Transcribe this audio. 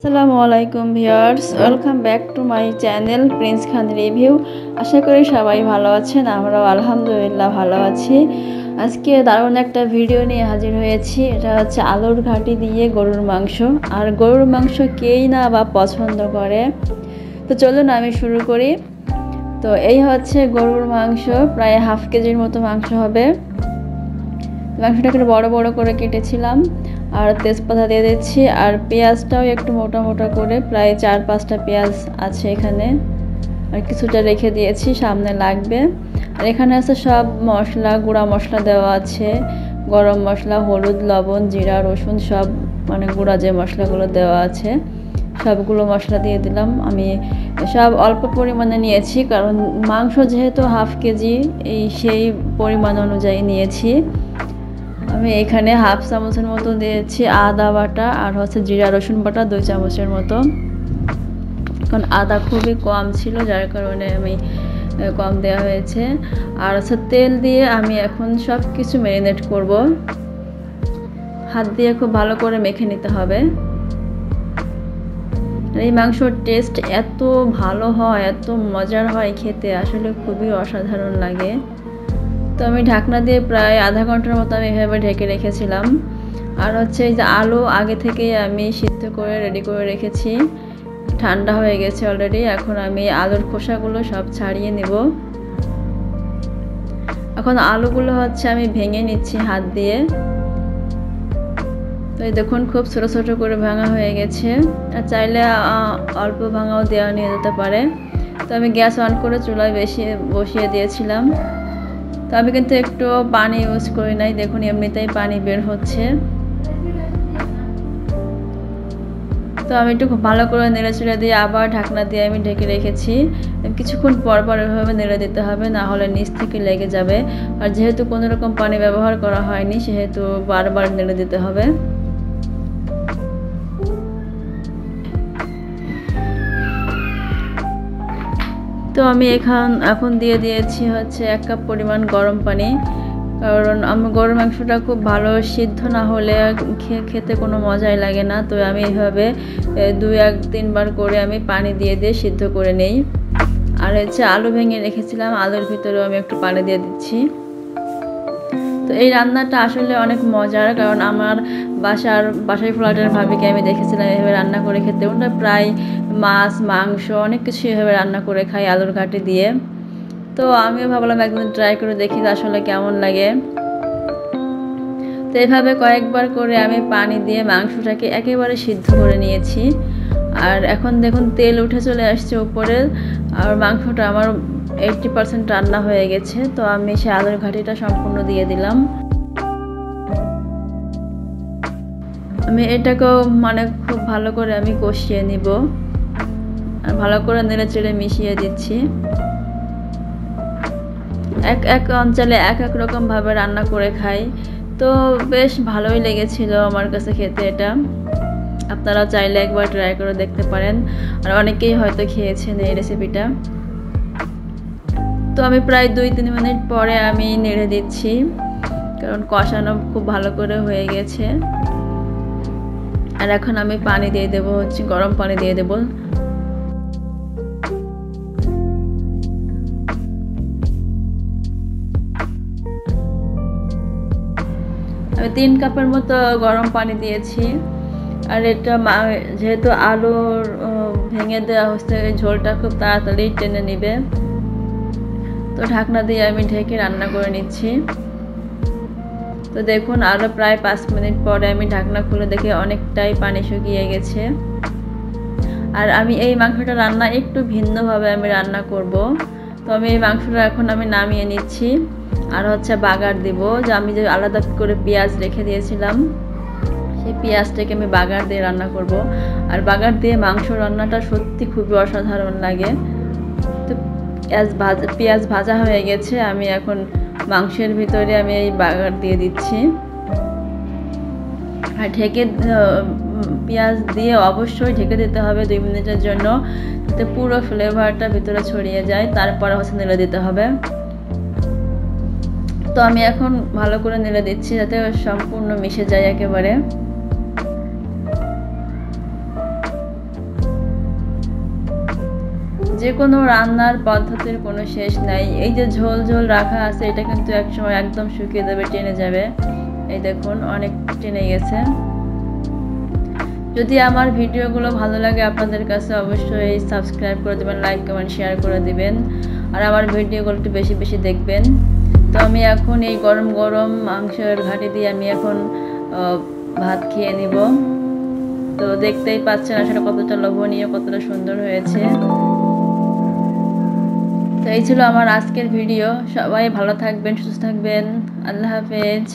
আসসালামু আলাইকুম viewers, welcome back to my channel prince Khan review. আশা করি সবাই ভালো আছেন, আমরাও আলহামদুলিল্লাহ ভালো আছি। আজকে দারুণ একটা ভিডিও নিয়ে হাজির হয়েছি। এটা হচ্ছে আলুর ঘাটি দিয়ে গরুর মাংস। আর গরুর মাংস কেই না বা পছন্দ করে। তো চলুন আমি শুরু করি। তো এই হচ্ছে গরুর মাংস, প্রায় হাফ কেজির মতো মাংস হবে। মাংসটাকে বড় বড় করে কেটেছিলাম আর তেজপাতা দিয়ে দিচ্ছি। আর পেঁয়াজটাও একটু মোটা মোটা করে, প্রায় 4-5টা পেঁয়াজ আছে এখানে, আর কিছুটা রেখে দিয়েছি, সামনে লাগবে। আর এখানে আছে সব মশলা, গুঁড়া মশলা দেওয়া আছে, গরম মশলা, হলুদ, লবণ, জিরা, রসুন, সব মানে গুঁড়া যে মশলাগুলো দেওয়া আছে সবগুলো মশলা দিয়ে দিলাম। আমি সব অল্প পরিমাণে নিয়েছি, কারণ মাংস যেহেতু হাফ কেজি, সেই পরিমাণ অনুযায়ী নিয়েছি। আমি এখানে হাফ চামচের মতো দিয়েছি আদা বাটা, আর হচ্ছে জিরা রসুন বাটা 2 চামচের মতো, কারণ আদা খুবই কম ছিল, যার কারণে আমি কম দেওয়া হয়েছে। আর হচ্ছে তেল দিয়ে আমি এখন সব কিছু ম্যারিনেট করব। হাত দিয়ে খুব ভালো করে মেখে নিতে হবে। এই মাংসর টেস্ট এত ভালো হয়, এত মজার হয় খেতে, আসলে খুবই অসাধারণ লাগে। তো আমি ঢাকনা দিয়ে প্রায় আধা ঘন্টার মতো আমি এভাবে ঢেকে রেখেছিলাম। আর হচ্ছে এই যে আলু আগে থেকেই আমি সিদ্ধ করে রেডি করে রেখেছি, ঠান্ডা হয়ে গেছে অলরেডি। এখন আমি আলুর খোসাগুলো সব ছাড়িয়ে নেব। এখন আলুগুলো হচ্ছে আমি ভেঙে নিচ্ছি হাত দিয়ে। তো এই দেখুন খুব ছোট ছোট করে ভাঙা হয়ে গেছে। আর চাইলে অল্প ভাঙাও দেওয়া নিয়ে যেতে পারে। তো আমি গ্যাস অন করে চুলায় বসিয়ে দিয়েছিলাম। তো আমি কিন্তু একটু পানি ইউজ করি নাই, দেখুন এমনিতেই পানি বের হচ্ছে। তো আমি একটু খুব ভালো করে নেড়ে চেড়ে দিয়ে আবার ঢাকনা দিয়ে আমি ঢেকে রেখেছি। কিছুক্ষণ পর পর এভাবে নেড়ে দিতে হবে, না হলে নিচ থেকে লেগে যাবে। আর যেহেতু কোনো রকম পানি ব্যবহার করা হয়নি, সেহেতু বারবার নেড়ে দিতে হবে। তো আমি এখন দিয়ে দিয়েছি হচ্ছে 1 কাপ পরিমাণ গরম পানি, কারণ আমার গরুর মাংসটা খুব ভালো সিদ্ধ না হলে খেতে কোনো মজাই লাগে না। তো আমি এইভাবে 2-3 বার করে আমি পানি দিয়ে সিদ্ধ করে নেই। আর হচ্ছে আলু ভেঙে রেখেছিলাম, আলুর ভিতরেও আমি একটু পানি দিয়ে দিচ্ছি। তো এই রান্নাটা আসলে অনেক মজার, কারণ আমার বাসায় ফ্ল্যাটের ভাবিকে আমি দেখেছিলাম এভাবে রান্না করে খেতে। ওটা প্রায় মাছ, মাংস অনেক কিছু এভাবে রান্না করে খাই আলুর ঘাটি দিয়ে। তো আমিও ভাবলাম একদিন ট্রাই করে দেখি আসলে কেমন লাগে। তো এইভাবে কয়েকবার করে আমি পানি দিয়ে মাংসটাকে একেবারে সিদ্ধ করে নিয়েছি। আর এখন দেখুন তেল উঠে চলে আসছে উপরে, আর মাংসটা আমার 80% রান্না হয়ে গেছে। তো আমি সেই আলুর ঘাটিটা সম্পূর্ণ দিয়ে দিলাম। আমি এটাকেও মানে খুব ভালো করে আমি কষিয়ে নিব, আর ভালো করে নেড়ে চেড়ে মিশিয়ে দিচ্ছি। এক অঞ্চলে এক রকম ভাবে রান্না করে খাই, তো বেশ ভালোই লেগেছিল আমার কাছে খেতে এটা। আপনারা চাইলে একবার ট্রাই করে দেখতে পারেন, আর অনেকেই হয়তো খেয়েছেন এই রেসিপিটা। তো আমি প্রায় 2-3 মিনিট পরে আমি নেড়ে দিচ্ছি, কারণ কষানো খুব ভালো করে হয়ে গেছে। আর এখন আমি পানি দিয়ে দেবো, হচ্ছে গরম পানি দিয়ে দেবো। আমি 3 কাপের মতো গরম পানি দিয়েছি। আর এটা যেহেতু আলুর ভেঙে দেওয়া হচ্ছে, ঝোলটা খুব তাড়াতাড়ি টেনে নেবে। তো ঢাকনা দিয়ে আমি ঢেকে রান্না করে নিচ্ছি। তো দেখুন আরও প্রায় 5 মিনিট পরে আমি ঢাকনা খুলে দেখি অনেকটাই পানি শুকিয়ে গেছে। আর আমি এই মাংসটা রান্না একটু ভিন্নভাবে আমি রান্না করব। তো আমি এই মাংসটা এখন আমি নামিয়ে নিচ্ছি। আর হচ্ছে বাগার দিব, যে আমি যে আলাদা করে পেঁয়াজ রেখে দিয়েছিলাম, সেই পেঁয়াজটাকে আমি বাগার দিয়ে রান্না করব। আর বাগার দিয়ে মাংস রান্নাটা সত্যি খুবই অসাধারণ লাগে। তো পেঁয়াজ ভাজা হয়ে গেছে, আমি এখন মাংসের ভিতরে আমি এই বাগার দিয়ে দিচ্ছি। আর পেঁয়াজ দিয়ে অবশ্যই ঢেকে দিতে হবে 2 মিনিটের জন্য, যাতে পুরো ফ্লেভারটা ভিতরে ছড়িয়ে যায়। তারপরে হচ্ছে নেড়ে দিতে হবে। তো আমি এখন ভালো করে নেড়ে দিচ্ছি, যাতে সম্পূর্ণ মিশে যায় একেবারে। যে কোনো রান্নার পদ্ধতির কোনো শেষ নাই। এই যে ঝোল ঝোল রাখা আছে এটা কিন্তু একসময় একদম শুকিয়ে যাবে, টেনে যাবে। এই দেখুন অনেক টেনে গেছে। যদি আমার ভিডিওগুলো ভালো লাগে আপনাদের কাছে অবশ্যই সাবস্ক্রাইব করে দেবেন, লাইক কমেন্ট শেয়ার করে দিবেন, আর আমার ভিডিওগুলো একটু বেশি বেশি দেখবেন। তো আমি এখন এই গরম গরম মাংসের ঘাটি দিয়ে আমি এখন ভাত খেয়ে নিব। তো দেখতেই পাচ্ছেন আসলে কতটা লোভনীয়, কতটা সুন্দর হয়েছে। তো এই ছিল আমার আজকের ভিডিও। সবাই ভালো থাকবেন, সুস্থ থাকবেন। আল্লাহ হাফেজ।